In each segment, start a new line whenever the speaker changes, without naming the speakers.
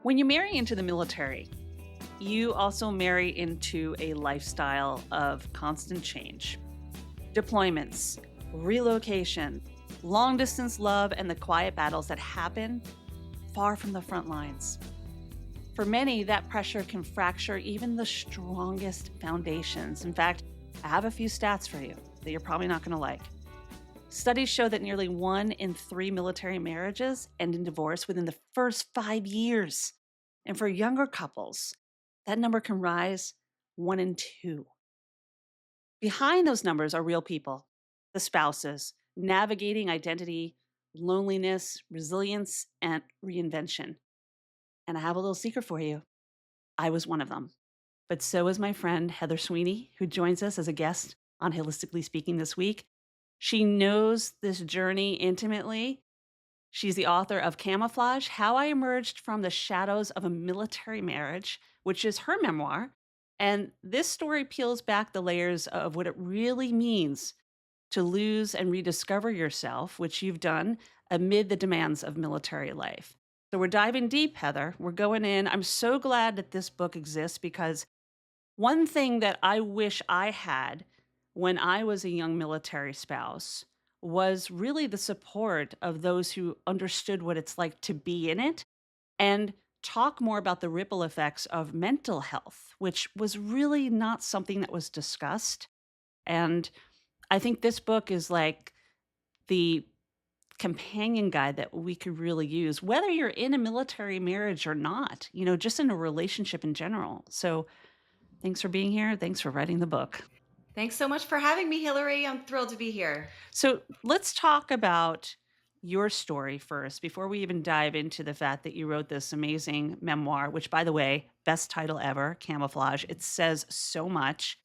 When you marry into the military, you also marry into a lifestyle of constant change. Deployments, relocation, long distance love, and the quiet battles that happen far from the front lines. For many, that pressure can fracture even the strongest foundations. In fact, I have a few stats for you that you're probably not going to like. Studies show that nearly 1 in 3 military marriages end in divorce within the first 5 years. And for younger couples, that number can rise 1 in 2. Behind those numbers are real people, the spouses, navigating identity, loneliness, resilience, and reinvention. And I have a little secret for you. I was one of them. But so is my friend Heather Sweeney, who joins us as a guest on Holistically Speaking this week. She knows this journey intimately. She's the author of Camouflage, How I Emerged from the Shadows of a Military Marriage, which is her memoir. And this story peels back the layers of what it really means to lose and rediscover yourself, which you've done amid the demands of military life. So we're diving deep, Heather. We're going in. I'm so glad that this book exists because one thing that I wish I had when I was a young military spouse was really the support of those who understood what it's like to be in it and talk more about the ripple effects of mental health, which was really not something that was discussed. And I think this book is like the companion guide that we could really use, whether you're in a military marriage or not, just in a relationship in general. So thanks for being here. Thanks for writing the book.
Thanks so much for having me, Hilary. I'm thrilled to be here.
So let's talk about your story first before we even dive into the fact that you wrote this amazing memoir, which, by the way, best title ever, Camouflage. It says so much.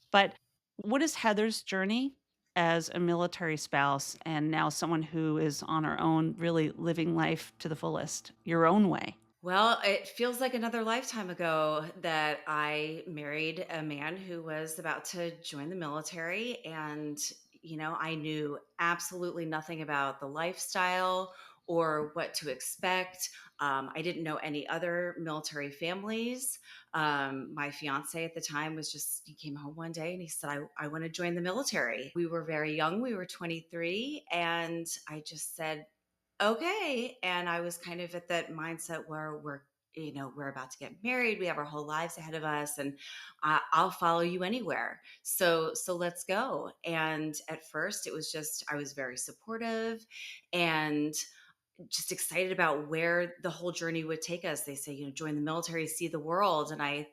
But what is Heather's journey as a military spouse and now someone who is on her own, really living life to the fullest, your own way?
Well, it feels like another lifetime ago that I married a man who was about to join the military. And, I knew absolutely nothing about the lifestyle or what to expect. I didn't know any other military families. My fiance at the time he came home one day and he said, I want to join the military. We were very young. We were 23. And I just said, okay. And I was kind of at that mindset where we're about to get married. We have our whole lives ahead of us, and I'll follow you anywhere. So let's go. And at first, it was just I was very supportive and just excited about where the whole journey would take us. They say, join the military, see the world, and I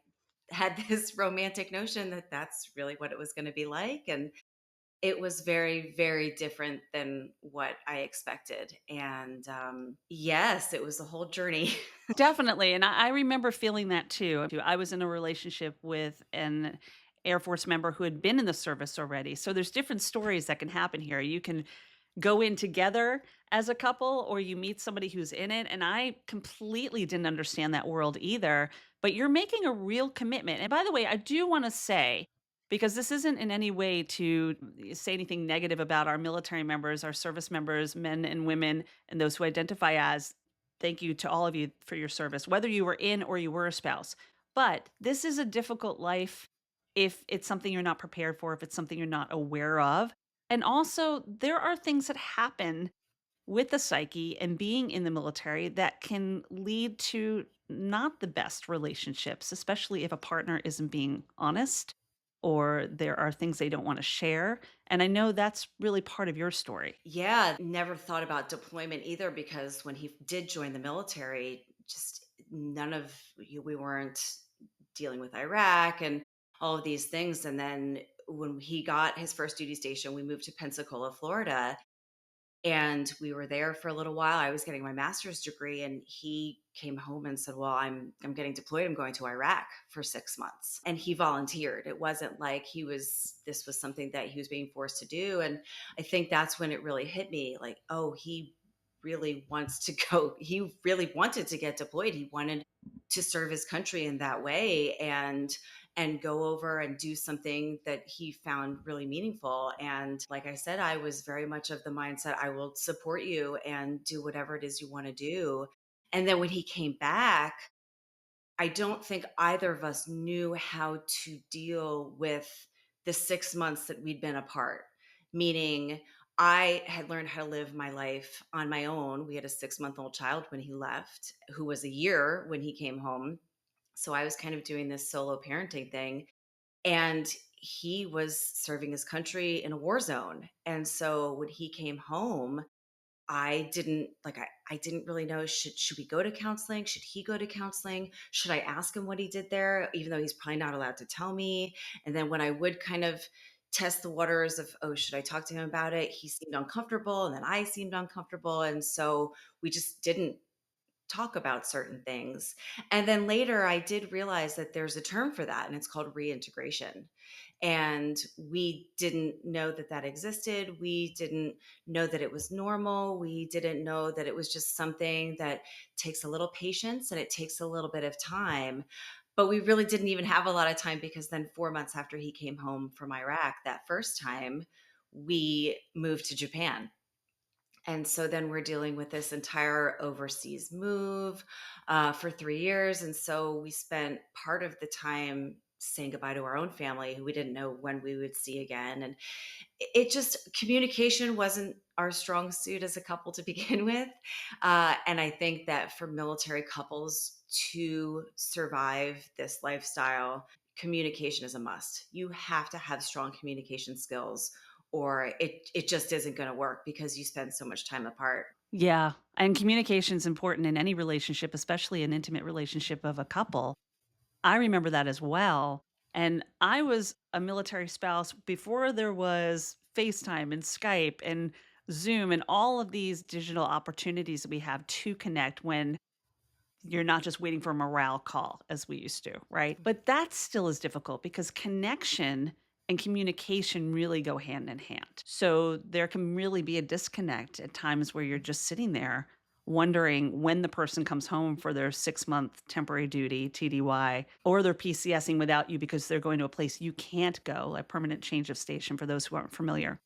had this romantic notion that that's really what it was going to be like, and it was very, very different than what I expected. And yes, it was a whole journey.
Definitely. And I remember feeling that too. I was in a relationship with an Air Force member who had been in the service already. So there's different stories that can happen here. You can go in together as a couple or you meet somebody who's in it. And I completely didn't understand that world either. But you're making a real commitment. And by the way, I do want to say, because this isn't in any way to say anything negative about our military members, our service members, men and women, and those who identify as, thank you to all of you for your service, whether you were in or you were a spouse. But this is a difficult life if it's something you're not prepared for, if it's something you're not aware of. And also, there are things that happen with the psyche and being in the military that can lead to not the best relationships, especially if a partner isn't being honest or there are things they don't want to share. And I know that's really part of your story.
Yeah, never thought about deployment either because when he did join the military, just we weren't dealing with Iraq and all of these things. And then when he got his first duty station, we moved to Pensacola, Florida. And we were there for a little while. I was getting my master's degree and he came home and said, well, I'm getting deployed. I'm going to Iraq for 6 months. And he volunteered. It wasn't like this was something that he was being forced to do. And I think that's when it really hit me like, oh, he really wants to go. He really wanted to get deployed. He wanted to serve his country in that way. And go over and do something that he found really meaningful. And like I said, I was very much of the mindset, I will support you and do whatever it is you want to do. And then when he came back, I don't think either of us knew how to deal with the 6 months that we'd been apart. Meaning, I had learned how to live my life on my own. We had a 6-month-old child when he left, who was a year when he came home. So I was kind of doing this solo parenting thing. And he was serving his country in a war zone. And so when he came home, I didn't really know, should we go to counseling? Should he go to counseling? Should I ask him what he did there, even though he's probably not allowed to tell me? And then when I would kind of test the waters of, oh, should I talk to him about it? He seemed uncomfortable, and then I seemed uncomfortable. And so we just didn't talk about certain things. And then later I did realize that there's a term for that, and it's called reintegration. And we didn't know that that existed. We didn't know that it was normal. We didn't know that it was just something that takes a little patience and it takes a little bit of time. But we really didn't even have a lot of time, because then 4 months after he came home from Iraq that first time, we moved to Japan. And so then we're dealing with this entire overseas move for 3 years. And so we spent part of the time saying goodbye to our own family, who we didn't know when we would see again. And it just, communication wasn't our strong suit as a couple to begin with. And I think that for military couples to survive this lifestyle, communication is a must. You have to have strong communication skills, or it just isn't going to work, because you spend so much time apart.
Yeah. And communication is important in any relationship, especially an intimate relationship of a couple. I remember that as well. And I was a military spouse before there was FaceTime and Skype and Zoom and all of these digital opportunities that we have to connect when you're not just waiting for a morale call as we used to, right? But that still is difficult because connection and communication really go hand in hand. So there can really be a disconnect at times where you're just sitting there wondering when the person comes home for their 6-month temporary duty, TDY, or they're PCSing without you because they're going to a place you can't go, a permanent change of station for those who aren't familiar.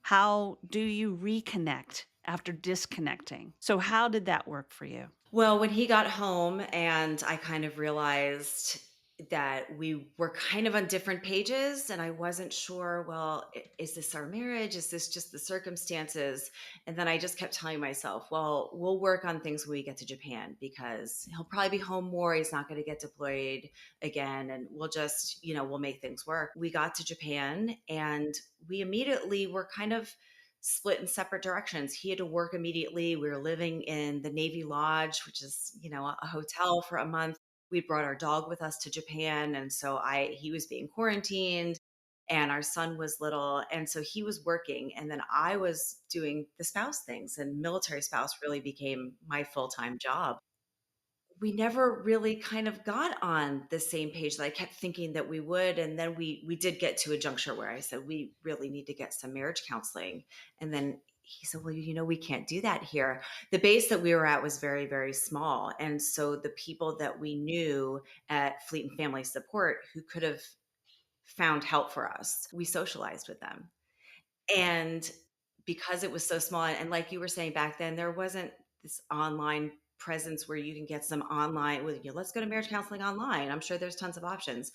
How do you reconnect after disconnecting? So, how did that work for you?
Well, when he got home and I kind of realized that we were kind of on different pages, and I wasn't sure, well, is this our marriage? Is this just the circumstances? And then I just kept telling myself, well, we'll work on things when we get to Japan, because he'll probably be home more. He's not going to get deployed again. And we'll just, we'll make things work. We got to Japan and we immediately were kind of split in separate directions. He had to work immediately. We were living in the Navy Lodge, which is, a hotel, for a month. We brought our dog with us to Japan. And so he was being quarantined, and our son was little. And so he was working. And then I was doing the spouse things, and military spouse really became my full-time job. We never really kind of got on the same page that I kept thinking that we would. And then we did get to a juncture where I said, we really need to get some marriage counseling. And then he said, well, we can't do that here. The base that we were at was very, very small. And so the people that we knew at Fleet and Family Support who could have found help for us, we socialized with them. And because it was so small, and like you were saying, back then, there wasn't this online presence where you can get some online with, let's go to marriage counseling online. I'm sure there's tons of options.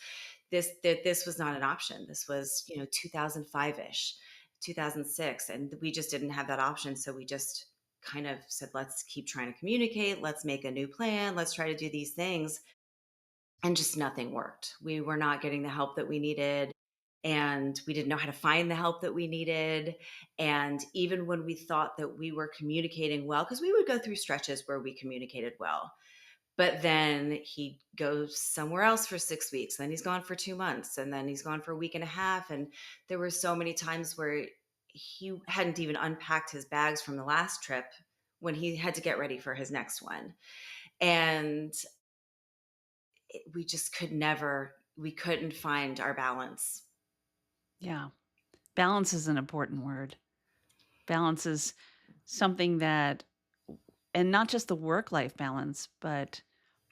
This was not an option. This was, 2005-ish, 2006. And we just didn't have that option. So we just kind of said, let's keep trying to communicate. Let's make a new plan. Let's try to do these things. And just nothing worked. We were not getting the help that we needed, and we didn't know how to find the help that we needed. And even when we thought that we were communicating well, because we would go through stretches where we communicated well, but then he goes somewhere else for 6 weeks, then he's gone for 2 months, and then he's gone for a week and a half. And there were so many times where he hadn't even unpacked his bags from the last trip when he had to get ready for his next one. And we just we couldn't find our balance.
Yeah. Balance is an important word. Balance is something that, and not just the work life balance, but,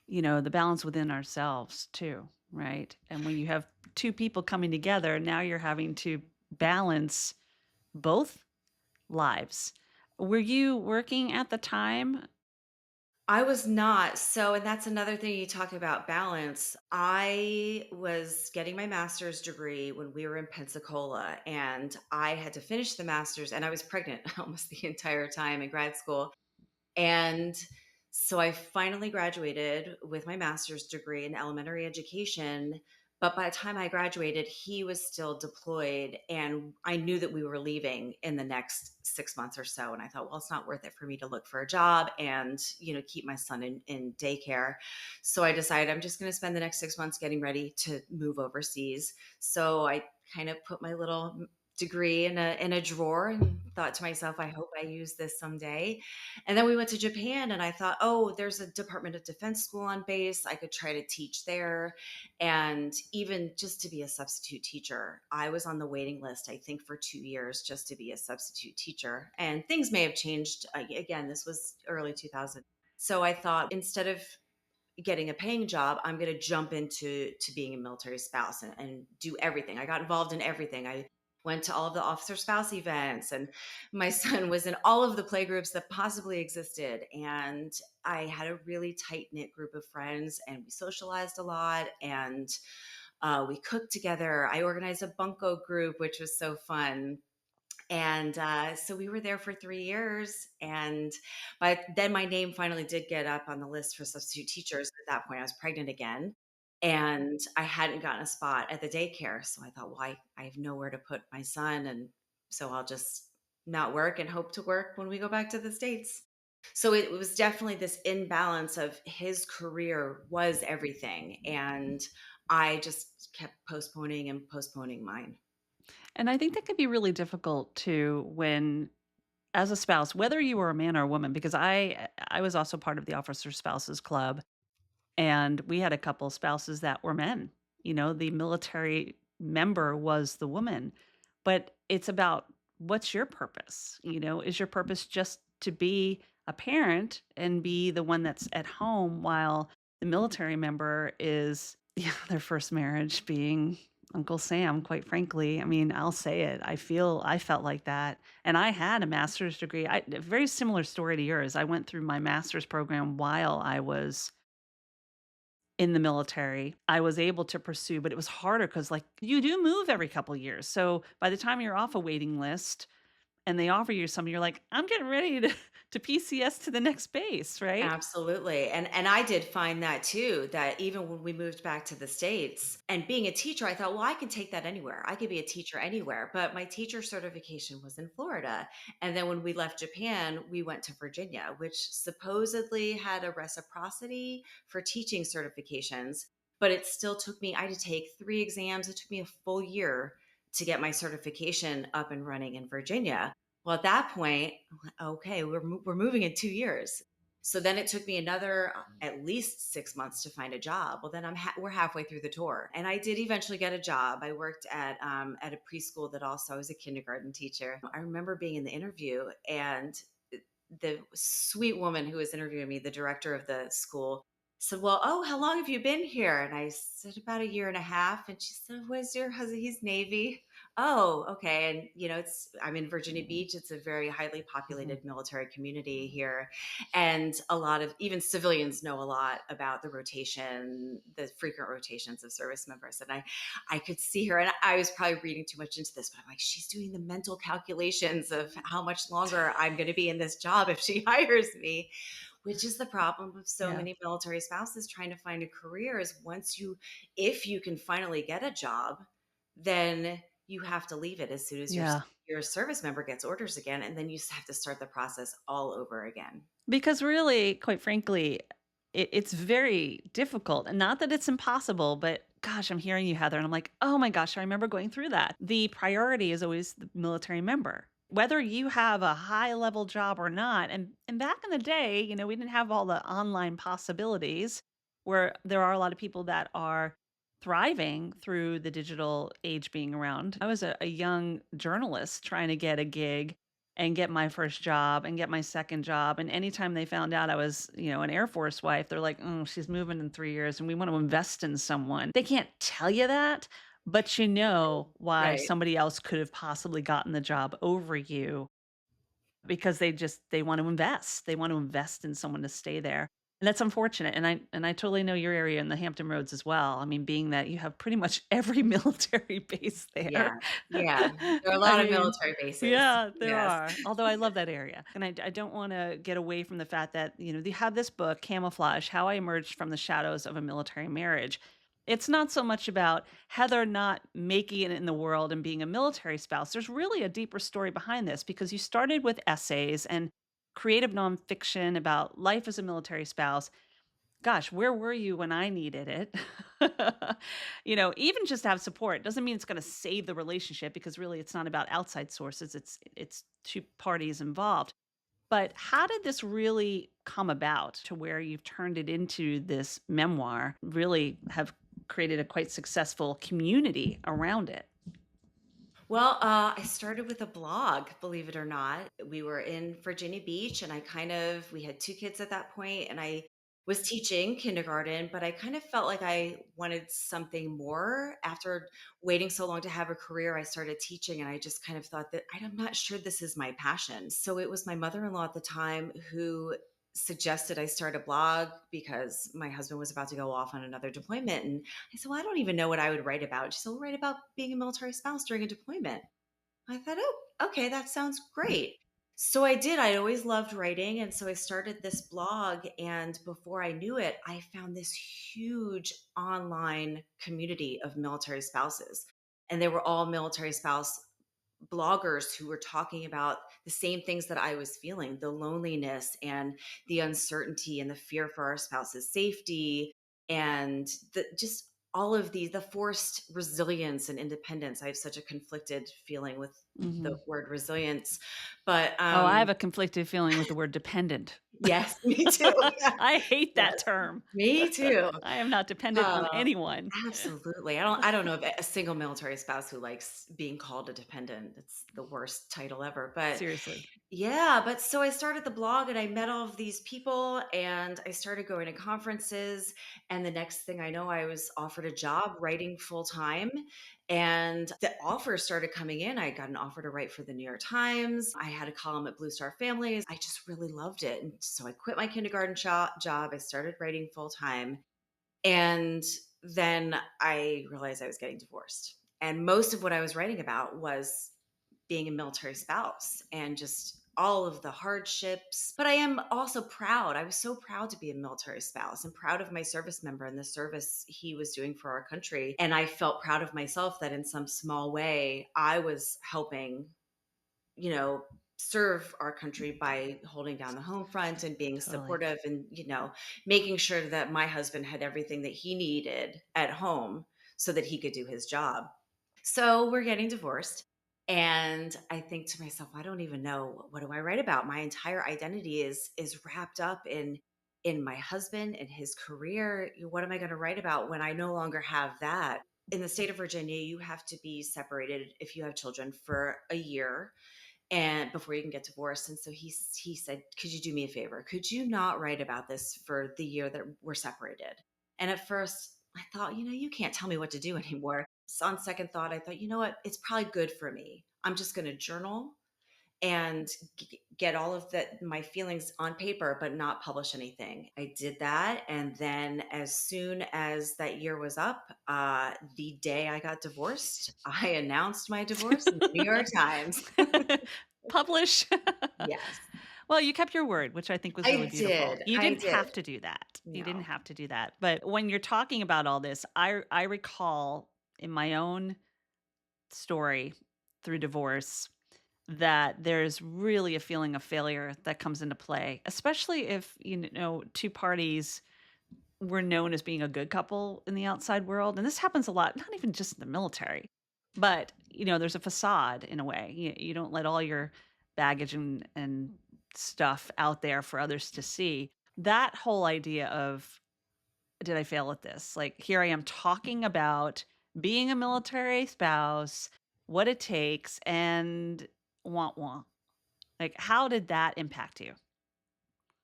the balance within ourselves too, right? And when you have two people coming together, now you're having to balance both lives. Were you working at the time?
I was not. So, and that's another thing you talk about balance. I was getting my master's degree when we were in Pensacola, and I had to finish the master's, and I was pregnant almost the entire time in grad school. And so I finally graduated with my master's degree in elementary education. But by the time I graduated, he was still deployed. And I knew that we were leaving in the next 6 months or so. And I thought, well, it's not worth it for me to look for a job and, keep my son in daycare. So I decided I'm just going to spend the next 6 months getting ready to move overseas. So I kind of put my little degree in a drawer and thought to myself, I hope I use this someday. And then we went to Japan, and I thought, oh, there's a Department of Defense school on base. I could try to teach there. And even just to be a substitute teacher, I was on the waiting list, I think, for 2 years just to be a substitute teacher. And things may have changed. Again, this was early 2000. So I thought instead of getting a paying job, I'm going to jump into being a military spouse and do everything. I got involved in everything. I went to all of the officer spouse events, and my son was in all of the play groups that possibly existed. And I had a really tight knit group of friends, and we socialized a lot, and we cooked together. I organized a bunko group, which was so fun. And so we were there for 3 years. And but then my name finally did get up on the list for substitute teachers. At that point, I was pregnant again. And I hadn't gotten a spot at the daycare. So I thought, well, I have nowhere to put my son. And so I'll just not work and hope to work when we go back to the States. So it was definitely this imbalance of his career was everything. And I just kept postponing and postponing mine.
And I think that can be really difficult too when as a spouse, whether you were a man or a woman, because I was also part of the Officer Spouses Club. And we had a couple spouses that were men. The military member was the woman. But it's about what's your purpose? Is your purpose just to be a parent and be the one that's at home while the military member is, yeah, their first marriage being Uncle Sam, quite frankly. I mean, I'll say it. I felt like that. And I had a master's degree. A very similar story to yours. I went through my master's program while I was in the military. I was able to pursue, but it was harder because, like, you do move every couple years. So by the time you're off a waiting list and they offer you something, you're like, I'm getting ready to PCS to the next base, right?
Absolutely. And I did find that too, that even when we moved back to the States and being a teacher, I thought, well, I can take that anywhere. I could be a teacher anywhere. But my teacher certification was in Florida. And then when we left Japan, we went to Virginia, which supposedly had a reciprocity for teaching certifications. But it still took me, I had to take 3 exams. It took me a full year to get my certification up and running in Virginia. Well, at that point, okay, we're moving in 2 years. So then it took me another at least 6 months to find a job. Well, then we're halfway through the tour, and I did eventually get a job. I worked at a preschool that also I was a kindergarten teacher. I remember being in the interview, and the sweet woman who was interviewing me, the director of the school, said, well, oh, how long have you been here? And I said, about a year and a half. And she said, where's your husband? He's Navy. Oh, okay. And I'm in Virginia Beach. It's a very highly
Mhm.
populated military community here. And a lot of even civilians know a lot about the rotation, the frequent rotations of service members. And I could see her, and I was probably reading too much into this, but I'm like, she's doing the mental calculations of how much longer I'm going to be in this job if she hires me, which is the problem with so
Yeah.
many military spouses trying to find a career is if you can finally get a job, then you have to leave it as soon as
Yeah.
your service member gets orders again, and then you have to start the process all over again.
Because really, quite frankly, it's very difficult. And not that it's impossible, but gosh, I'm hearing you, Heather, and I'm like, oh my gosh, I remember going through that. The priority is always the military member. Whether you have a high level job or not. And back in the day, we didn't have all the online possibilities where there are a lot of people that are thriving through the digital age being around. I was a young journalist trying to get a gig and get my first job and get my second job. And anytime they found out I was, an Air Force wife, they're like, oh, she's moving in 3 years and we want to invest in someone. They can't tell you that, but you know why
Right.
somebody else could have possibly gotten the job over you because they want to invest. They want to invest in someone to stay there. And that's unfortunate, and I totally know your area in the Hampton Roads as well. I mean, being that you have pretty much every military base
Yeah.
there.
Yeah. There are a
I
lot of
mean,
military bases.
yeah, there
Yes.
are. Although I love that area, and I don't wanna get away from the fact that, you have this book, Camouflage: How I Emerged from the Shadows of a Military Marriage. It's not so much about Heather not making it in the world and being a military spouse. There's really a deeper story behind this because you started with essays and creative nonfiction about life as a military spouse. Gosh, where were you when I needed it? Even just to have support doesn't mean it's going to save the relationship because really it's not about outside sources. It's two parties involved. But how did this really come about to where you've turned it into this memoir, really have created a quite successful community around it?
Well, I started with a blog, believe it or not. We were in Virginia Beach, and we had two kids at that point, and I was teaching kindergarten, but I kind of felt like I wanted something more. After waiting so long to have a career, I started teaching, and I just kind of thought that I'm not sure this is my passion. So it was my mother in law at the time who suggested I start a blog because my husband was about to go off on another deployment. And I said, well, I don't even know what I would write about. She said, well, write about being a military spouse during a deployment. I thought, oh, okay, that sounds great. So I did. I always loved writing. And so I started this blog. And before I knew it, I found this huge online community of military spouses. And they were all military spouse bloggers who were talking about the same things that I was feeling, the loneliness and the uncertainty and the fear for our spouse's safety, and just all of the forced resilience and independence. I have such a conflicted feeling with the
Mhm.
word resilience, but
Oh, I have a conflicted feeling with the word dependent.
yes, me too. Yeah,
I hate that
yes,
term.
me too.
I am not dependent on
Uh,
anyone.
Absolutely. I don't know of a single military spouse who likes being called a dependent. It's the worst title ever. But
Seriously.
yeah, but so I started the blog and I met all of these people and I started going to conferences. And the next thing I know, I was offered a job writing full time. And the offers started coming in. I got an offer to write for the New York Times. I had a column at Blue Star Families. I just really loved it. And so I quit my kindergarten job. I started writing full time. And then I realized I was getting divorced. And most of what I was writing about was being a military spouse and just all of the hardships. But I am also proud. I was so proud to be a military spouse and proud of my service member and the service he was doing for our country. And I felt proud of myself that in some small way I was helping, you know, serve our country by holding down the home front and being
Totally.
supportive and, making sure that my husband had everything that he needed at home so that he could do his job. So we're getting divorced. And I think to myself, I don't even know, what do I write about? My entire identity is wrapped up in my husband and his career. What am I going to write about when I no longer have that? In the state of Virginia, you have to be separated if you have children for a year and before you can get divorced. And so he said, could you do me a favor? Could you not write about this for the year that we're separated? And at first I thought, you can't tell me what to do anymore. So on second thought, I thought, you know what? It's probably good for me. I'm just going to journal and get all of my feelings on paper, but not publish anything. I did that. And then as soon as that year was up, the day I got divorced, I announced my divorce in the New York Times.
Publish.
Yes,
Well, you kept your word, which I think was really
I
beautiful.
did.
You
I
didn't
did.
have to do that. You didn't
No.
have to do that. But when you're talking about all this, I recall in my own story through divorce that there's really a feeling of failure that comes into play, especially if, two parties were known as being a good couple in the outside world. And this happens a lot, not even just in the military, but, there's a facade in a way. You don't let all your baggage and stuff out there for others to see. That whole idea of, did I fail at this? Like, here I am talking about being a military spouse, what it takes, and want want. Like, how did that impact you?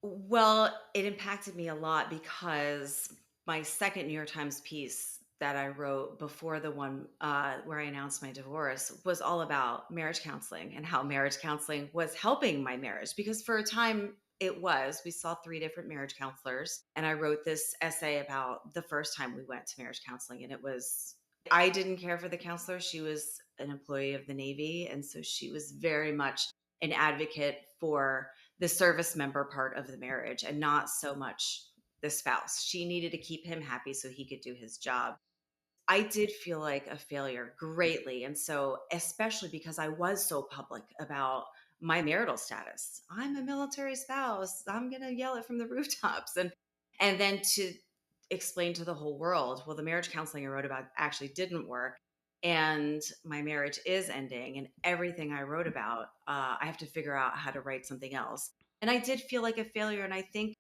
Well, it impacted me a lot because my second New York Times piece that I wrote before the one where I announced my divorce was all about marriage counseling and how marriage counseling was helping my marriage. Because for a time, It was. We saw 3 different marriage counselors, and I wrote this essay about the first time we went to marriage counseling, and it was I didn't care for the counselor. She was an employee of the Navy, and so she was very much an advocate for the service member part of the marriage and not so much the spouse. She needed to keep him happy so he could do his job. I did feel like a failure greatly. And so, especially because I was so public about my marital status. I'm a military spouse. I'm going to yell it from the rooftops. And then to explain to the whole world, well, the marriage counseling I wrote about actually didn't work. And my marriage is ending. And everything I wrote about, I have to figure out how to write something else. And I did feel like a failure. And I think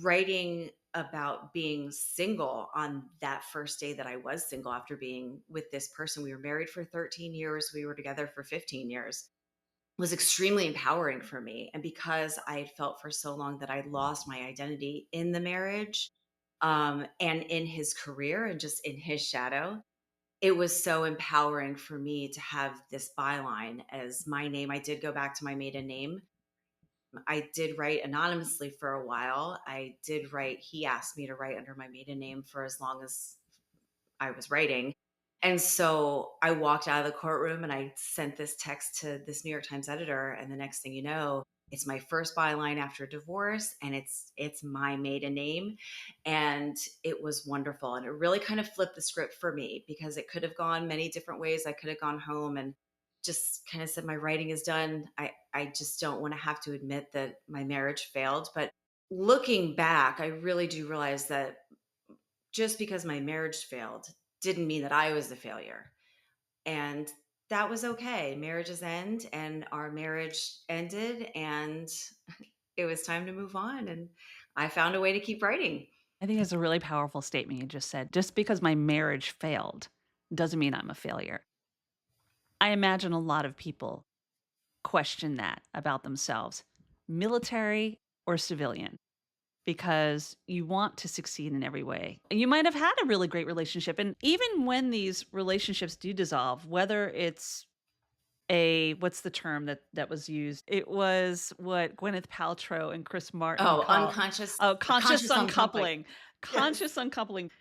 writing about being single on that first day that I was single after being with this person. We were married for 13 years, we were together for 15 years. Was extremely empowering for me. And because I had felt for so long that I lost my identity in the marriage, and in his career and just in his shadow, it was so empowering for me to have this byline as my name. I did go back to my maiden name. I did write anonymously for a while. I did write, he asked me to write under my maiden name for as long as I was writing. And so I walked out of the courtroom and I sent this text to this New York Times editor. And the next thing you know, it's my first byline after divorce and it's my maiden name. And it was wonderful. And it really kind of flipped the script for me because it could have gone many different ways. I could have gone home and just kind of said, my writing is done. I just don't want to have to admit that my marriage failed. But looking back, I really do realize that just because my marriage failed didn't mean that I was the failure. And that was okay. Marriages end, and our marriage ended, and it was time to move on. And I found a way to keep writing.
I think it's a really powerful statement you just said. Just because my marriage failed doesn't mean I'm a failure. I imagine a lot of people question that about themselves, military or civilian, because you want to succeed in every way. And you might have had a really great relationship. And even when these relationships do dissolve, whether it's what's the term that was used? It was what Gwyneth Paltrow and Chris Martin
Oh,
call conscious
conscious uncoupling.
uncoupling.
Yes.
Conscious uncoupling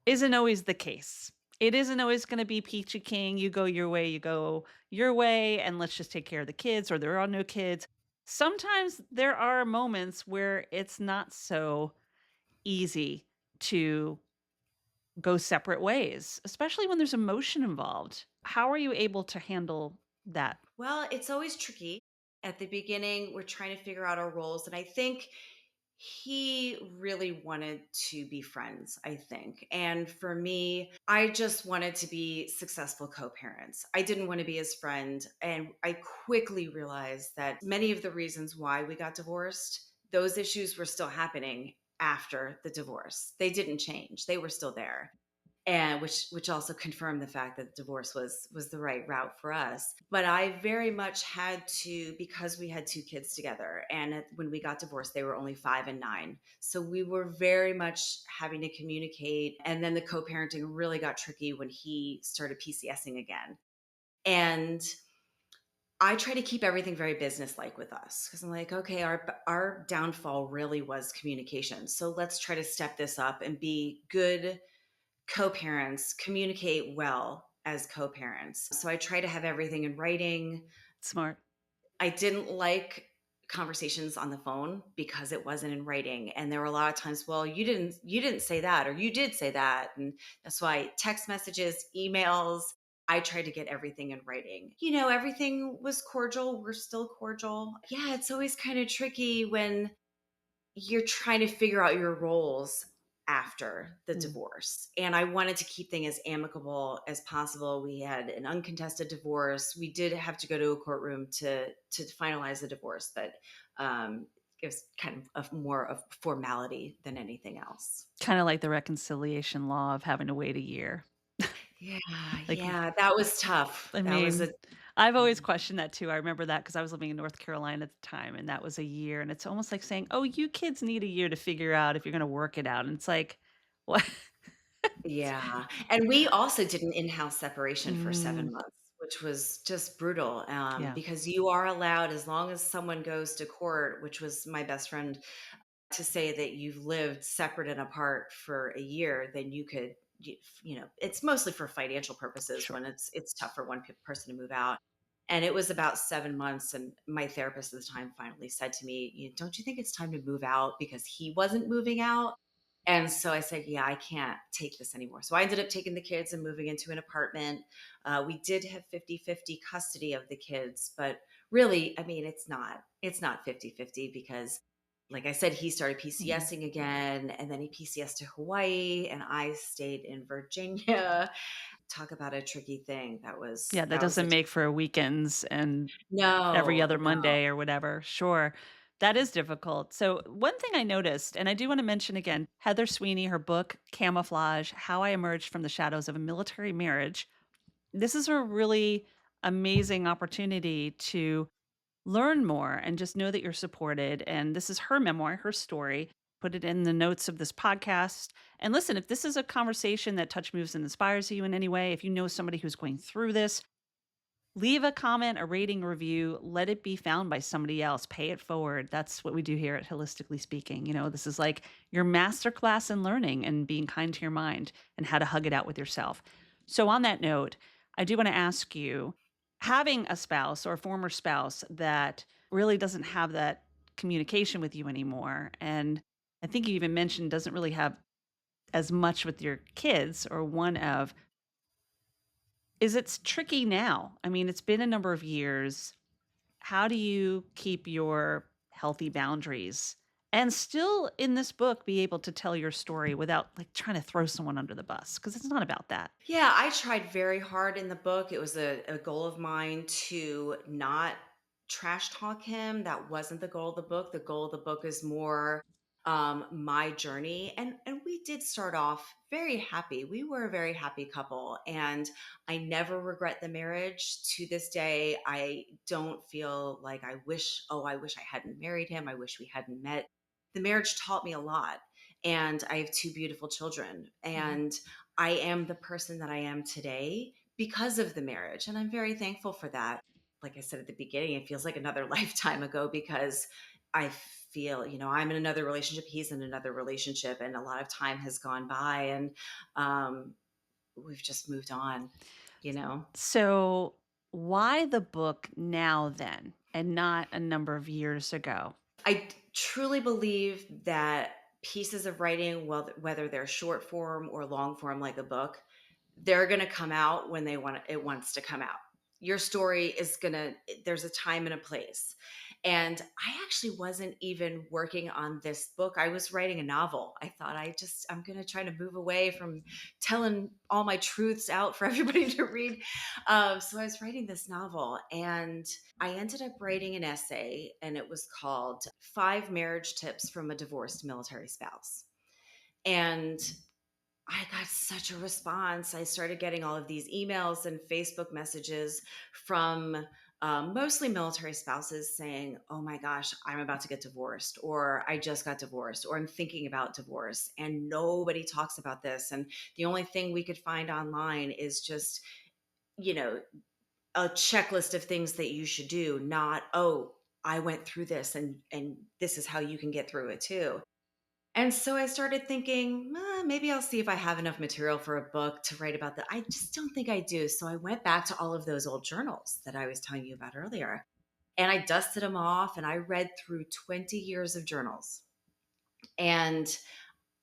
isn't always the case. It isn't always going to be peachy king. You go your way, you go your way, and let's just take care of the kids, or there are no kids. Sometimes there are moments where it's not so easy to go separate ways, especially when there's emotion involved. How are you able to handle that?
Well, it's always tricky. At the beginning, we're trying to figure out our roles. And I think he really wanted to be friends, I think. And for me, I just wanted to be successful co parents. I didn't want to be his friend. And I quickly realized that many of the reasons why we got divorced, those issues were still happening after the divorce. They didn't change, they were still there, and which also confirmed the fact that divorce was the right route for us. But I very much had to, because we had 2 kids together, and when we got divorced they were only 5 and 9, so we were very much having to communicate. And then the co-parenting really got tricky when he started PCSing again. And I try to keep everything very businesslike with us because I'm like, okay, our downfall really was communication, so let's try to step this up and be good co-parents, communicate well as co-parents. So I try to have everything in writing.
Smart.
I didn't like conversations on the phone because it wasn't in writing, and there were a lot of times, well, you didn't say that, or you did say that. And that's why text messages, emails, I tried to get everything in writing. Everything was cordial. We're still cordial. Yeah, it's always kind of tricky when you're trying to figure out your roles after the
Mm.
divorce. And I wanted to keep things as amicable as possible. We had an uncontested divorce. We did have to go to a courtroom to finalize the divorce, but it was kind of more of formality than anything else.
Kind of like the reconciliation law of having to wait a year.
Yeah,
Like,
yeah, that was tough.
I
That was
mean,
a
I've always questioned that too. I remember that because I was living in North Carolina at the time, and that was a year. And it's almost like saying, "Oh, you kids need a year to figure out if you're going to work it out." And it's like, what?
Yeah, and we also did an in-house separation for
Mm,
7 months, which which was just brutal,
Yeah.
because you are allowed, as long as someone goes to court, which was my best friend, to say that you've lived separate and apart for a year, then you could, it's mostly for financial purposes
Sure.
when it's tough for one person to move out. And it was about 7 months, and my therapist at the time finally said to me, "Don't you think it's time to move out?" Because he wasn't moving out. And so I said, "Yeah, I can't take this anymore." So I ended up taking the kids and moving into an apartment. We did have 50-50 custody of the kids, but really, I mean, it's not 50-50 because, like I said, he started
Mhm.
PCSing again, and then he PCS to Hawaii, and I stayed in Virginia. Talk about a tricky thing. That was
Yeah, that
that was a
doesn't make for weekends and every
no,
other
no.
Monday or whatever. Sure. That is difficult. So, one thing I noticed, and I do want to mention again, Heather Sweeney, her book, Camouflage: How I Emerged from the Shadows of a Military Marriage. This is a really amazing opportunity to learn more and just know that you're supported. And this is her memoir, her story. Put it in the notes of this podcast. And listen, if this is a conversation that touch moves and inspires you in any way, if you know somebody who's going through this, leave a comment, a rating, review. Let it be found by somebody else. Pay it forward. That's what we do here at Holistically Speaking. This is like your masterclass in learning and being kind to your mind and how to hug it out with yourself. So, on that note, I do want to ask you, having a spouse or a former spouse that really doesn't have that communication with you anymore, and I think you even mentioned doesn't really have as much with your kids, or one of, is it's tricky now. I mean, it's been a number of years. How do you keep your healthy boundaries and still in this book be able to tell your story without like trying to throw someone under the bus? Because it's not about that.
Yeah, I tried very hard in the book. It was a goal of mine to not trash talk him. That wasn't the goal of the book. The goal of the book is more my journey. And we did start off very happy. We were a very happy couple. And I never regret the marriage. To this day, I don't feel like I wish I hadn't married him. I wish we hadn't met. The marriage taught me a lot. And I have two beautiful children.
Mhm.
And I am the person that I am today because of the marriage. And I'm very thankful for that. Like I said at the beginning, it feels like another lifetime ago because I feel, I'm in another relationship, he's in another relationship, and a lot of time has gone by, and um, we've just moved on, you know?
So, why the book now then and not a number of years ago?
I truly believe that pieces of writing, well, whether they're short form or long form, like a book, they're going to come out when it wants to come out. Your story is going to, there's a time and a place. And I actually wasn't even working on this book. I was writing a novel. I thought I'm going to try to move away from telling all my truths out for everybody to read. So I was writing this novel, and I ended up writing an essay, and it was called Five Marriage Tips from a Divorced Military Spouse. And I got such a response. I started getting all of these emails and Facebook messages from mostly military spouses saying, "Oh my gosh, I'm about to get divorced," or "I just got divorced," or "I'm thinking about divorce." And nobody talks about this. And the only thing we could find online is just, you know, a checklist of things that you should do, not, "Oh, I went through this, and this is how you can get through it too." And so I started thinking, maybe I'll see if I have enough material for a book to write about that. I just don't think I do. So I went back to all of those old journals that I was telling you about earlier, and I dusted them off, and I read through 20 years of journals. And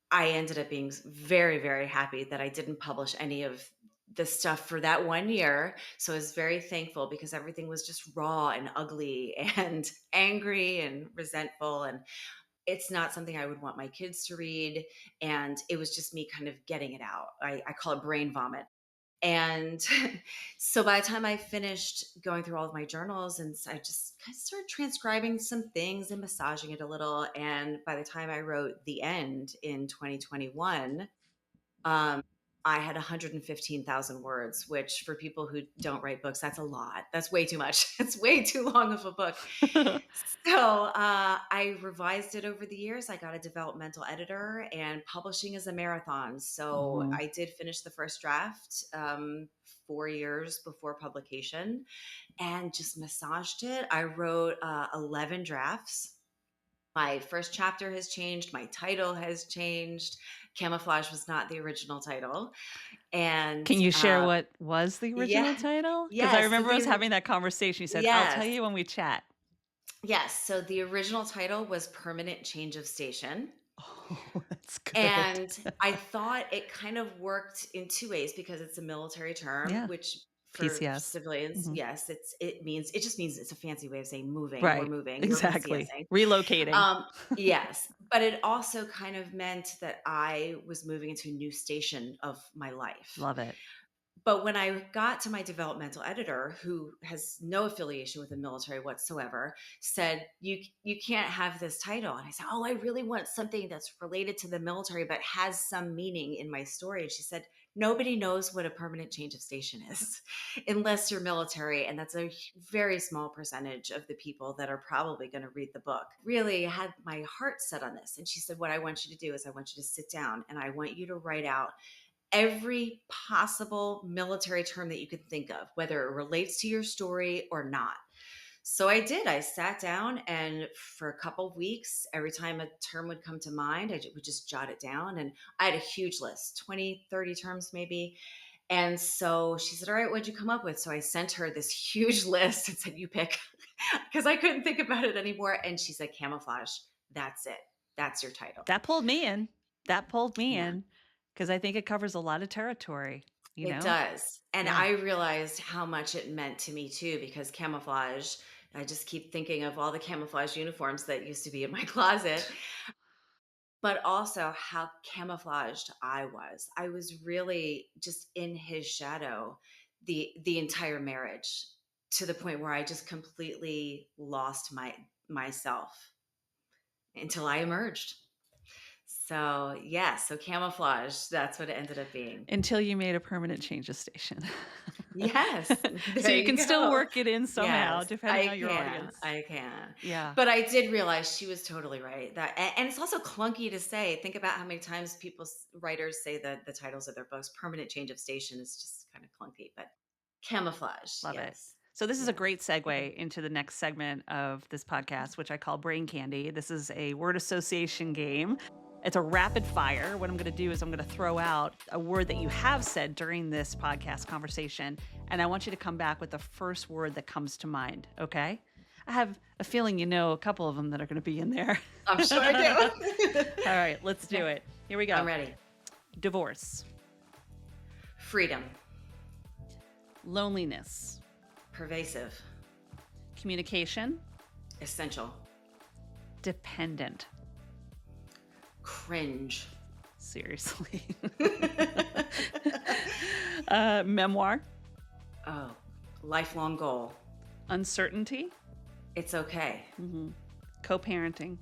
I ended up being very, very happy that I didn't publish any of the stuff for that 1 year. So I was very thankful because everything was just raw and ugly and angry and resentful. And it's not something I would want my kids to read. And it was just me kind of getting it out. I call it brain vomit. And so by the time I finished going through all of my journals, and I just kind of started transcribing some things and massaging it a little. And by the time I wrote the end in 2021, um, I had 115,000 words, which for people who don't write books, that's a lot. That's way too much. It's way too long of a book. So I revised it over the years. I got a developmental editor, and publishing is a marathon. So
Mhm.
I did finish the first draft 4 years before publication and just massaged it. I wrote 11 drafts. My first chapter has changed. My title has changed. Camouflage was not the original title. And
Can you share what was the
yeah,
original title? Because I
yes. So
remember us having that conversation. You said, "I'll tell
yes,
you when we chat."
yes. So the original title was Permanent Change of Station.
Oh, that's good.
And I thought it kind of worked in two ways because it's a military term,
Yeah.
which for
PCS.
civilians,
Mhm.
yes, it just means it's a fancy way of saying moving. We're
Right.
moving. We're
Exactly.
PCSing.
Relocating.
Yes, but it also kind of meant that I was moving into a new station of my life.
Love it.
But when I got to my developmental editor, who has no affiliation with the military whatsoever, said, you can't have this title. And I said, oh, I really want something that's related to the military, but has some meaning in my story. And she said, nobody knows what a permanent change of station is unless you're military. And that's a very small percentage of the people that are probably going to read the book. Really had my heart set on this. And she said, what I want you to do is I want you to sit down and I want you to write out every possible military term that you could think of, whether it relates to your story or not. So I did. I sat down, and for a couple of weeks, every time a term would come to mind, I would just jot it down. And I had a huge list, 20, 30 terms maybe. And so she said, all right, what'd you come up with? So I sent her this huge list and said, you pick, because I couldn't think about it anymore. And she said, camouflage. That's it. That's your title.
That pulled me in. That pulled me
Yeah.
in because I think it covers a lot of territory, you
It
know?
does. And
Yeah.
I realized how much it meant to me too, because camouflage, I just keep thinking of all the camouflage uniforms that used to be in my closet, but also how camouflaged I was. I was really just in his shadow the entire marriage, to the point where I just completely lost myself until I emerged. So, yeah, so camouflage, that's what it ended up being.
Until you made a permanent change of station.
Yes,
So
there
you
you
can still
go.
work it in somehow,
Yes,
depending
I
on your
can,
audience.
I can.
Yeah.
But I did realize she was totally right. That and it's also clunky to say. Think about how many times writers say that the titles of their books. Permanent Change of Station is just kind of clunky, but camouflage,
Love it.
yes.
So this is a
Yeah.
great segue into the next segment of this podcast, which I call Brain Candy. This is a word association game. It's a rapid fire. What I'm going to do is I'm going to throw out a word that you have said during this podcast conversation, and I want you to come back with the first word that comes to mind, okay? I have a feeling you know a couple of them that are going to be in there.
I'm sure I do.
All right, let's do it. Here we go.
I'm ready.
Divorce,
Freedom,
loneliness,
pervasive,
communication,
essential,
dependent.
cringe.
Seriously. Memoir,
Oh, lifelong goal.
uncertainty,
It's okay.
co-parenting,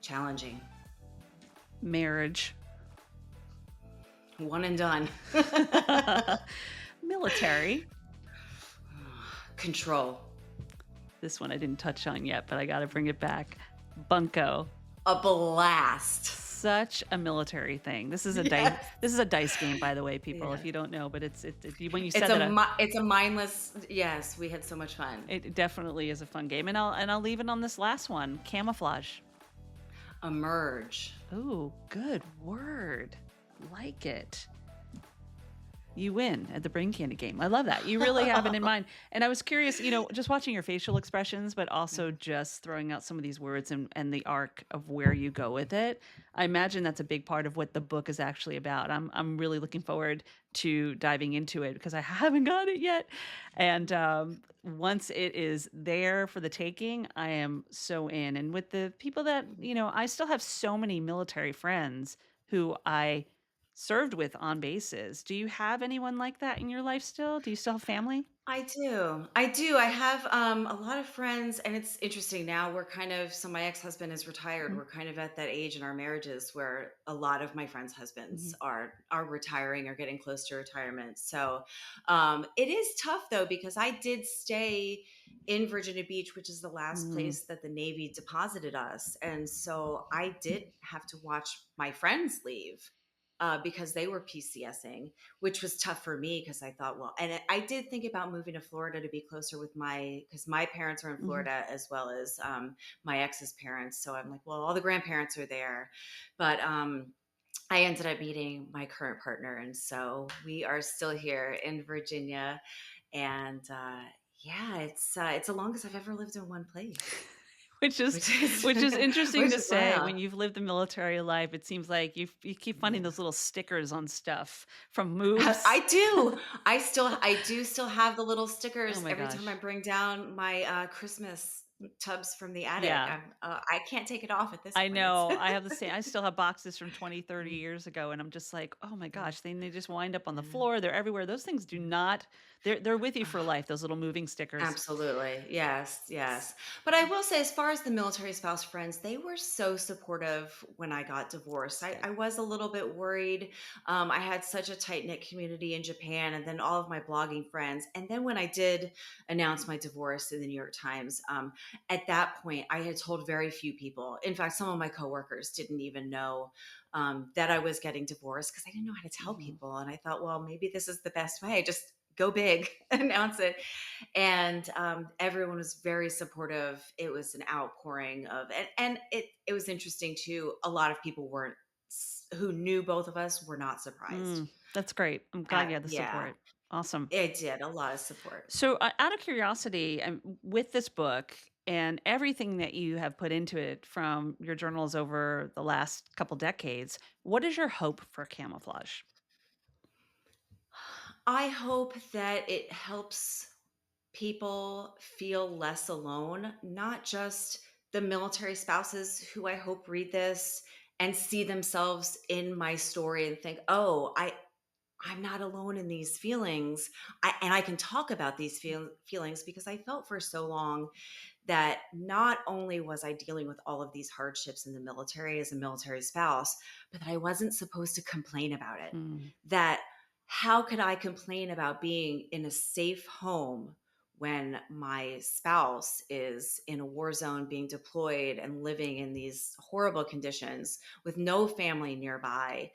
Challenging.
marriage,
One and done.
military.
Control.
This one I didn't touch on yet, but I got to bring it back. Bunko.
A blast.
Such a military thing. This is a
Yes.
dice. This is a dice game, by the way, people.
Yeah.
If you don't know, but when you said
It's
that,
it's a mindless. Yes, we had so much fun.
it definitely is a fun game. And I'll leave it on this last one. Camouflage.
Emerge.
Ooh, good word. Like it. You win at the brain candy game. I love that. You really have it in mind. And I was curious, just watching your facial expressions, but also just throwing out some of these words and the arc of where you go with it. I imagine that's a big part of what the book is actually about. I'm really looking forward to diving into it because I haven't got it yet. And once it is there for the taking, I am so in. And with the people that, I still have so many military friends who I served with on bases. Do you have anyone like that in your life still? Do you still have family?
I do. I do. I have a lot of friends, and it's interesting now. We're kind of so my ex-husband is retired.
Mhm,
We're kind of at that age in our marriages where a lot of my friends' husbands
mhm,
are retiring or getting close to retirement. So it is tough though because I did stay in Virginia Beach, which is the last
mm.
place that the Navy deposited us, and so I did have to watch my friends leave. Because they were PCSing, which was tough for me because I thought, well, and I did think about moving to Florida to be closer with because my parents are in
Mhm.
Florida as well as my ex's parents. So I'm like, well, all the grandparents are there. But I ended up meeting my current partner. And so we are still here in Virginia. And yeah, it's the longest I've ever lived in one place,
Which is
which is,
which is interesting
which
to
is
say
wild.
when you've lived the military life. It seems like you keep finding
Yeah.
those little stickers on stuff from moves.
I do. I do still have the little
Oh
stickers
my
every time I
gosh.
bring down my Christmas tubs from the attic.
Yeah.
I can't take it off at this
I
point. It's
know. I have the same I still have boxes from 20, 30
Mm,
years ago, and I'm just like, "Oh my
yeah,
gosh," they just wind up on the
yeah.
floor, they're everywhere. Those things do not they're with you for life, those little moving stickers.
Absolutely. Yes, yes. But I will say, as far as the military spouse friends, they were so supportive when I got divorced.
That's
I,
good.
I was a little bit worried. I had such a tight knit community in Japan, and then all of my blogging friends. And then when I did announce my divorce in the New York Times, at that point, I had told very few people. In fact, some of my coworkers didn't even know that I was getting divorced because I didn't know how to tell
Mhm.
people. And I thought, well, maybe this is the best way. Just go big, announce it. And everyone was very supportive. It was an outpouring of, and it was interesting too. A lot of people weren't who knew both of us were not surprised.
That's great. I'm glad
At
you had the
Yeah,
support. Awesome.
it did a lot of support.
So, out of curiosity, with this book and everything that you have put into it from your journals over the last couple decades, what is your hope for Camouflage?
I hope that it helps people feel less alone, not just the military spouses who I hope read this and see themselves in my story and think, oh, I'm not alone in these feelings. And I can talk about these feelings because I felt for so long that not only was I dealing with all of these hardships in the military as a military spouse, but that I wasn't supposed to complain about it.
Mm,
That how could I complain about being in a safe home when my spouse is in a war zone being deployed and living in these horrible conditions with no family nearby?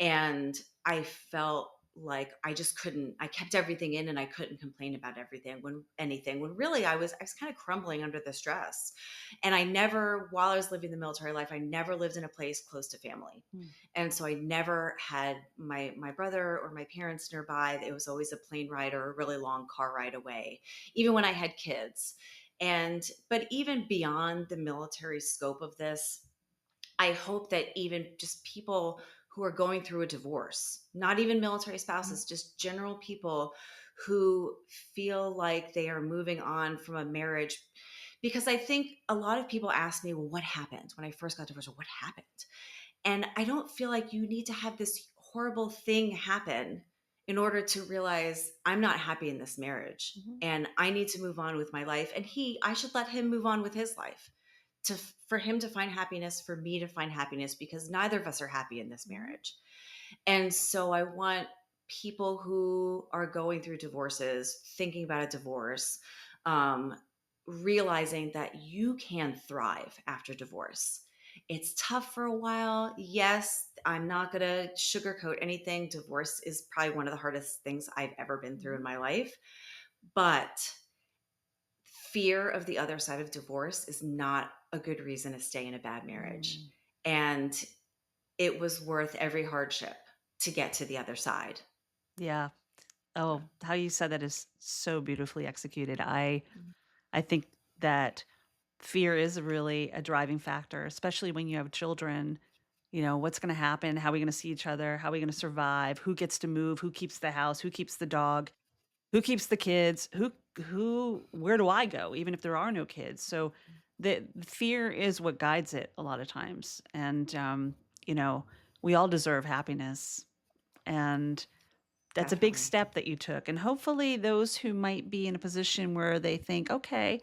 And I felt like I just couldn't, I kept everything in and I couldn't complain about anything when really I was kind of crumbling under the stress. And I never, while I was living the military life, I never lived in a place close to family.
mm,
And so I never had my brother or my parents nearby. It was always a plane ride or a really long car ride away, even when I had kids. But even beyond the military scope of this, I hope that even just people who are going through a divorce, not even military
mm,
spouses, just general people who feel like they are moving on from a marriage. Because I think a lot of people ask me, well, what happened when I first got divorced? Or what happened? And I don't feel like you need to have this horrible thing happen in order to realize I'm not happy in this marriage
mhm,
and I need to move on with my life. And I should let him move on with his life for him to find happiness, for me to find happiness, because neither of us are happy in this
mhm,
marriage. And so I want people who are going through divorces, thinking about a divorce, um, realizing that you can thrive after divorce. It's tough for a while. Yes, I'm not going to sugarcoat anything. Divorce is probably one of the hardest things I've ever been through in
mhm,
my life. But fear of the other side of divorce is not a good reason to stay in a bad marriage.
mm.
And it was worth every hardship to get to the other side.
Yeah.
Yeah.
Oh, how you said that is so beautifully executed. I think that fear is really a driving factor, especially when you have children. What's going to happen? How are we going to see each other? How are we going to survive? Who gets to move? Who keeps the house? Who keeps the dog? Who keeps the kids? Where do I go? Even if there are no kids. So the fear is what guides it a lot of times. And, you know, we all deserve happiness. And that's a big
Definitely.
step that you took. And hopefully those who might be in a position where they think, okay,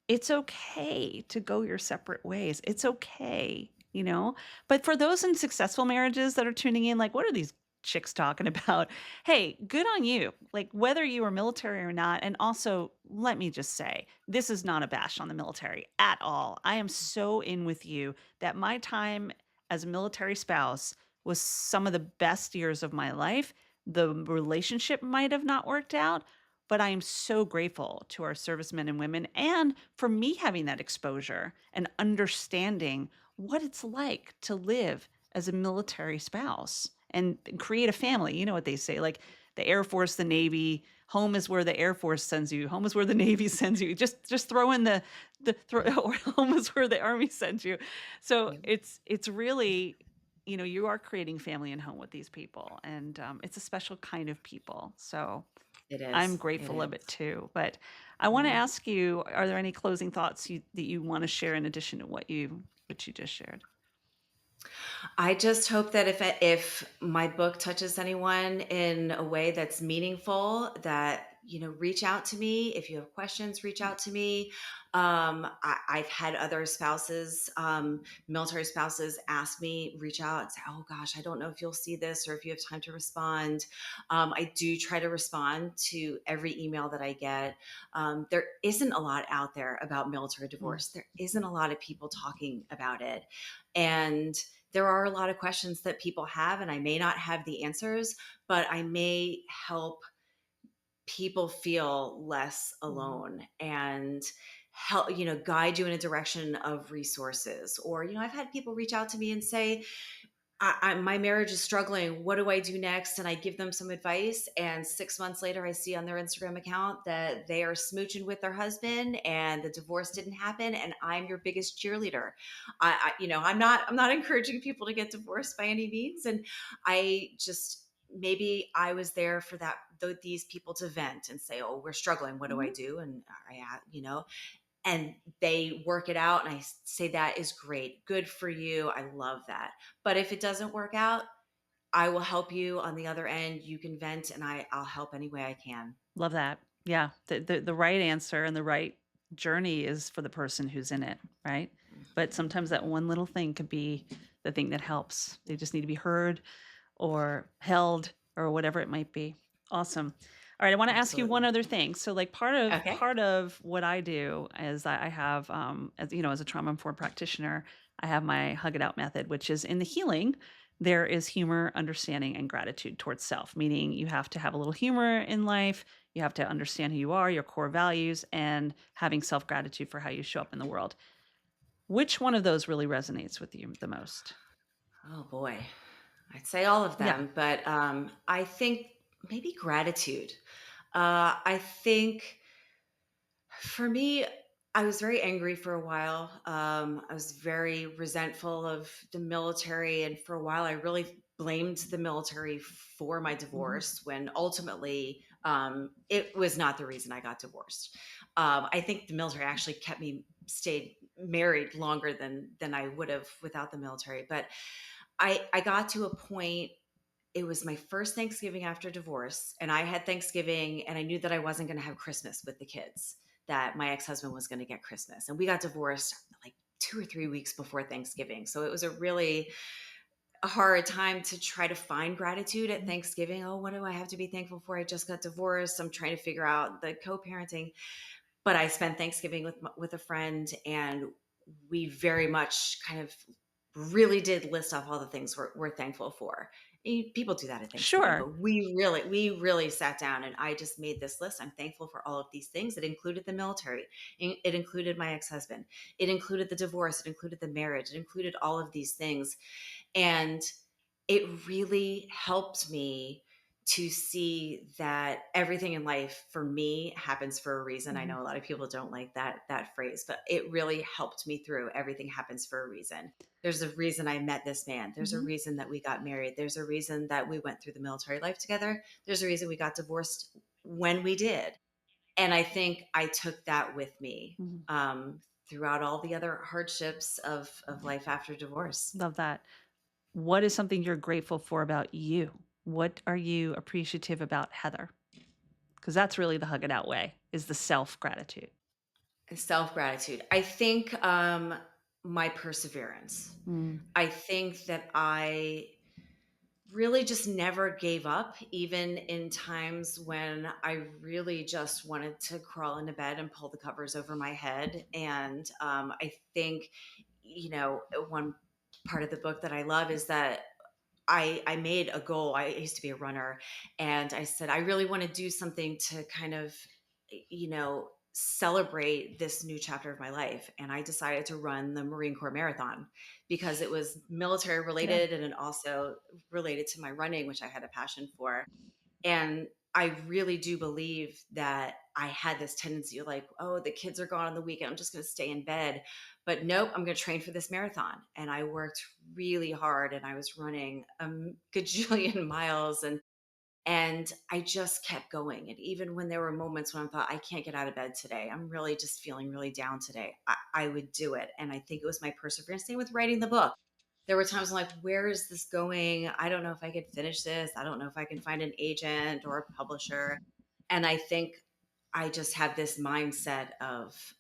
it's okay to go your separate ways. It's okay, you know? But for those in successful marriages that are tuning in, like, what are these chicks talking about? Hey, good on you. Like, whether you are military or not. And also, let me just say, this is not a bash on the military at all. I am so in with you that my time as a military spouse was some of the best years of my life. The relationship might have not worked out, but I am so grateful to our servicemen and women and for me having that exposure and understanding what it's like to live as a military spouse and create a family. You know what they say, like the Air Force, the Navy, home is where the Air Force sends you, home is where the Navy sends you. Just throw in or home is where the Army sends you. So
Yep.
it's really, you are creating family and home with these people, and it's a special kind of people. So
It
I'm
is. It
grateful of it
is.
too. But I want to
Yeah.
ask you, are there any closing thoughts that you want to share in addition to what you just shared?
I just hope that if my book touches anyone in a way that's meaningful, that reach out to me. If you have questions, reach out to me. I've had other spouses, military spouses, ask me, reach out and say, "Oh gosh, I don't know if you'll see this or if you have time to respond." I do try to respond to every email that I get. There isn't a lot out there about military
Mm.
divorce. There isn't a lot of people talking about it, and there are a lot of questions that people have, and I may not have the answers, but I may help people feel less
Mhm.
alone and help, guide you in a direction of resources. Or, I've had people reach out to me and say, my marriage is struggling. What do I do next? And I give them some advice. And 6 months later, I see on their Instagram account that they are smooching with their husband, and the divorce didn't happen. And I'm your biggest cheerleader. I'm not encouraging people to get divorced by any means. And I just maybe I was there for these people to vent and say, "Oh, we're struggling. What do I
Mhm.
do?" And and they work it out, and I say, that is great, good for you, I love that. But if it doesn't work out, I will help you on the other end. You can vent, and I'll help any way I can.
Love that. Yeah. The right answer and the right journey is for the person who's in it, right? But sometimes that one little thing could be the thing that helps. They just need to be heard or held or whatever it might be. Awesome. All right, I want to ask you one
Absolutely.
other thing. So like
Okay.
part of what I do is I have as a trauma informed practitioner, I have my hug it out method, which is in the healing there is humor, understanding and gratitude towards self, meaning you have to have a little humor in life, you have to understand who you are, your core values and having self-gratitude for how you show up in the world. Which one of those really resonates with you the most?
Oh boy, I'd say all of
Yeah.
them, but I think maybe gratitude. I think For me, I was very angry for a while. I was very resentful of the military. And for a while, I really blamed the military for my
Mhm.
divorce when ultimately it was not the reason I got divorced. I think the military actually stayed married longer than I would have without the military. But I got to a point. It was my first Thanksgiving after divorce, and I had Thanksgiving, and I knew that I wasn't going to have Christmas with the kids, that my ex-husband was going to get Christmas. And we got divorced like 2 or 3 weeks before Thanksgiving. So it was a really a hard time to try to find gratitude at
Mhm.
Thanksgiving. Oh, what do I have to be thankful for? I just got divorced. I'm trying to figure out the co-parenting. But I spent Thanksgiving with a friend, and we very much kind of really did list off all the things we're thankful for. People do that at Thanksgiving,
Sure.
but we really sat down, and I just made this list. I'm thankful for all of these things. It included the military. It included my ex-husband. It included the divorce. It included the marriage. It included all of these things. And it really helped me to see that everything in life for me happens for a reason. I
Mhm.
know a lot of people don't like that phrase, but it really helped me through. Everything happens for a reason. There's a reason I met this man. There's a
Mhm.
reason that we got married. There's a reason that we went through the military life together. There's a reason we got divorced when we did. And I think I took that with me
Mhm.
throughout all the other hardships of life after divorce.
Love that. What is something you're grateful for about you? What are you appreciative about Heather? Because that's really the hug it out way, is the self gratitude.
Self gratitude. I think my perseverance.
Mm.
I think that I really just never gave up, even in times when I really just wanted to crawl into bed and pull the covers over my head. And I think, one part of the book that I love is that I made a goal. I used to be a runner, and I said, I really want to do something to kind of, celebrate this new chapter of my life. And I decided to run the Marine Corps Marathon because it was military
Yeah.
related and it also related to my running, which I had a passion for. And I really do believe that I had this tendency of like, oh, the kids are gone on the weekend. I'm just going to stay in bed. But nope, I'm going to train for this marathon. And I worked really hard and I was running a gajillion miles and I just kept going. And even when there were moments when I thought, I can't get out of bed today, I'm really just feeling really down today, I would do it. And I think it was my perseverance. Same with writing the book. There were times I'm like, where is this going? I don't know if I could finish this. I don't know if I can find an agent or a publisher. And I think I just have this mindset of,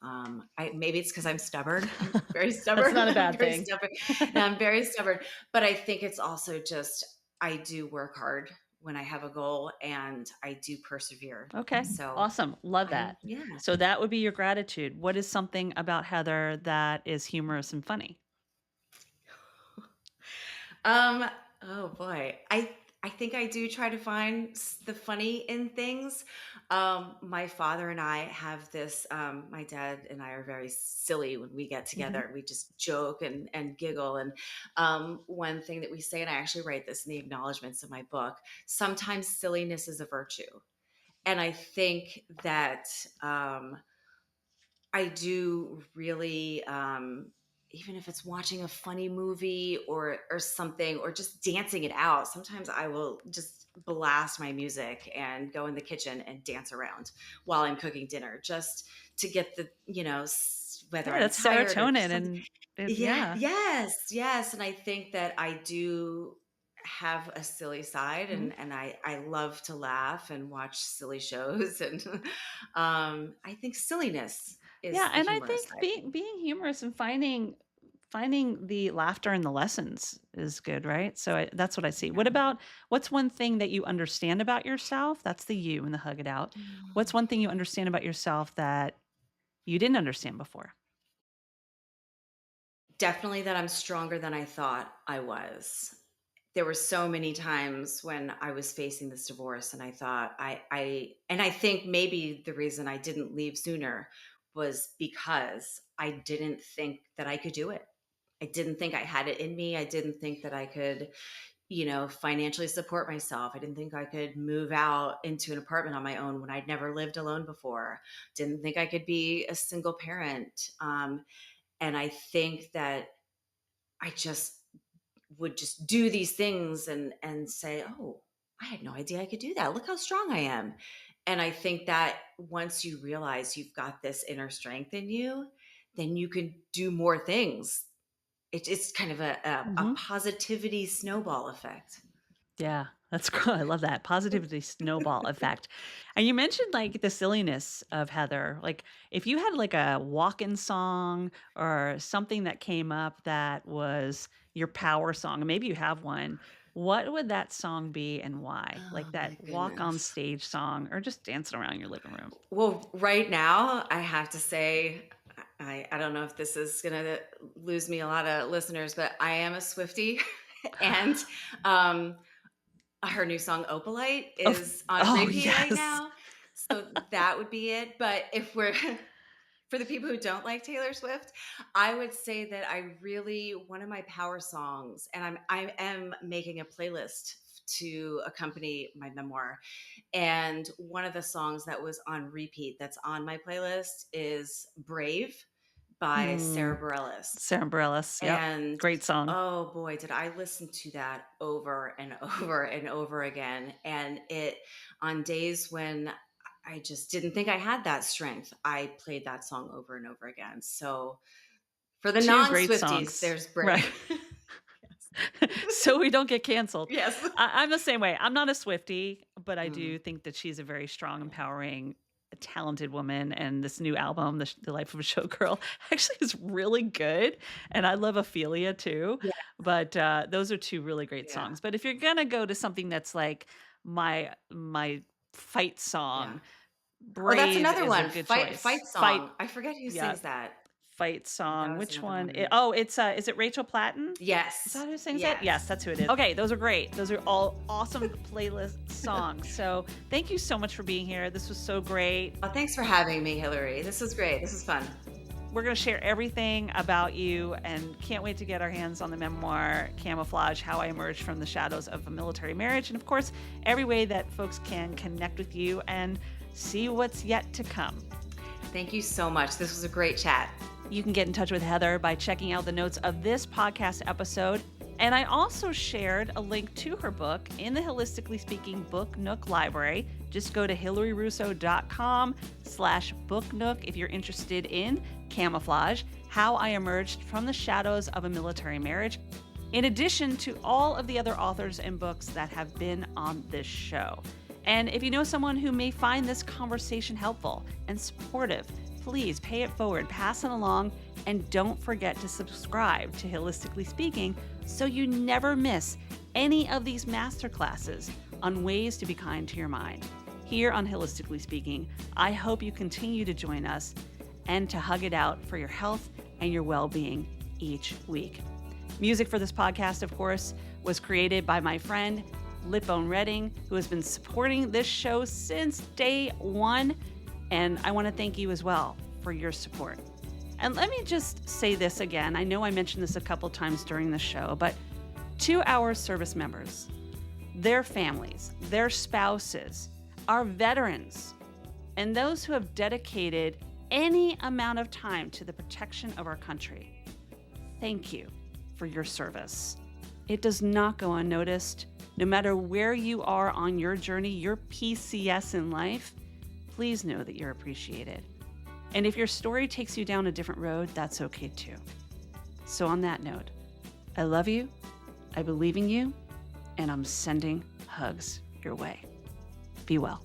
maybe it's because I'm stubborn. I'm very
That's
stubborn.
not a
I'm
bad
very
thing.
stubborn. And I'm very stubborn. But I think it's also just, I do work hard when I have a goal and I do persevere.
Okay.
So
Awesome. Love that.
yeah.
So that would be your gratitude. What is something about Heather that is humorous and funny?
Um, oh boy. I think I do try to find the funny in things. My father and I have this, my dad and I are very silly when we get
Mhm.
together. We just joke and giggle. And one thing that we say, and I actually write this in the acknowledgments of my book, sometimes silliness is a virtue. And I think that I do really, even if it's watching a funny movie or something, or just dancing it out. Sometimes I will just blast my music and go in the kitchen and dance around while I'm cooking dinner, just to get the, whether
Yeah,
I'm
that's
tired or
serotonin
something. Yeah,
yeah.
yes, yes. And I think that I do have a silly side,
Mhm.
and I love to laugh and watch silly shows. And I think silliness
Yeah,
is the
and I
humorous
think
side.
being humorous and finding the laughter in the lessons is good, right? So that's what I see.
Yeah.
What's one thing that you understand about yourself? That's the you and the hug it out. What's one thing you understand about yourself that you didn't understand before?
Definitely that I'm stronger than I thought I was. There were so many times when I was facing this divorce and I thought and I think maybe the reason I didn't leave sooner was because I didn't think that I could do it. I didn't think I had it in me. I didn't think that I could, financially support myself. I didn't think I could move out into an apartment on my own when I'd never lived alone before. Didn't think I could be a single parent. And I think that I just would just do these things and say, "Oh, I had no idea I could do that. Look how strong I am." And I think that once you realize you've got this inner strength in you, then you can do more things. It's kind of a
Mhm.
positivity snowball effect.
Yeah, that's cool. I love that positivity snowball effect. And you mentioned like the silliness of Heather. Like if you had like a walk-in song or something that came up that was your power song, and maybe you have one, what would that song be and why? Like
Oh
that
my
walk on
goodness.
stage song or just dancing around your living room.
Well, right now, I have to say, I don't know if this is going to lose me a lot of listeners, but I am a Swiftie. And um, her new song Opalite
Oh,
is on
oh
repeat right
yes.
now. So that would be it. But if we're for the people who don't like Taylor Swift, I would say that I really one of my power songs, and I am making a playlist to accompany my memoir. And one of the songs that was on repeat that's on my playlist is Brave by Sarah
Mm,
Bareilles.
Sarah Bareilles. Yep.
And
Great song.
oh boy, did I listen to that over and over and over again. And it, on days when I just didn't think I had that strength, I played that song over and over again. So for the
Two
non
great
Swifties,
songs.
there's Brave.
Right. so we don't get canceled.
Yes.
I'm the same way. I'm not a Swiftie, but I
Mm.
do think that she's a very strong, empowering, talented woman. And this new album, The Life of a Showgirl, actually is really good. And I love Ophelia too.
Yeah.
But those are two really great
Yeah.
songs. But if you're gonna go to something that's like my fight song,
Oh, that's
Brave
another
is a
one.
good
Fight
choice.
Fight song. I forget who
Yeah,
sings that.
fight
That
song.
was
Which
another
one?
one.
It's is it Rachel Platten? Is
Yes.
that who sings it?
Yes.
Yes, that's who it is. Okay, those are great. Those are all awesome playlist songs. So thank you so much for being here. This was so great.
Well, thanks for having me, Hilary. This was great. This was fun.
We're going to share everything about you and can't wait to get our hands on the memoir, Camouflage, How I Emerged from the Shadows of a Military Marriage. And of course, every way that folks can connect with you and see what's yet to come.
Thank you so much. This was a great chat.
You can get in touch with Heather by checking out the notes of this podcast episode. And I also shared a link to her book in the Holistically Speaking Book Nook library. Just go to hilaryrusso.com/booknook if you're interested in Camouflage, How I Emerged from the Shadows of a Military Marriage, in addition to all of the other authors and books that have been on this show. And if you know someone who may find this conversation helpful and supportive, please pay it forward, pass it along, and don't forget to subscribe to Holistically Speaking so you never miss any of these masterclasses on ways to be kind to your mind. Here on Holistically Speaking, I hope you continue to join us and to hug it out for your health and your well-being each week. Music for this podcast, of course, was created by my friend Lipbone Redding, who has been supporting this show since day one. And I want to thank you as well for your support. And let me just say this again. I know I mentioned this a couple times during the show, but to our service members, their families, their spouses, our veterans, and those who have dedicated any amount of time to the protection of our country, thank you for your service. It does not go unnoticed. No matter where you are on your journey, your PCS in life, please know that you're appreciated. And if your story takes you down a different road, that's okay too. So on that note, I love you, I believe in you, and I'm sending hugs your way. Be well.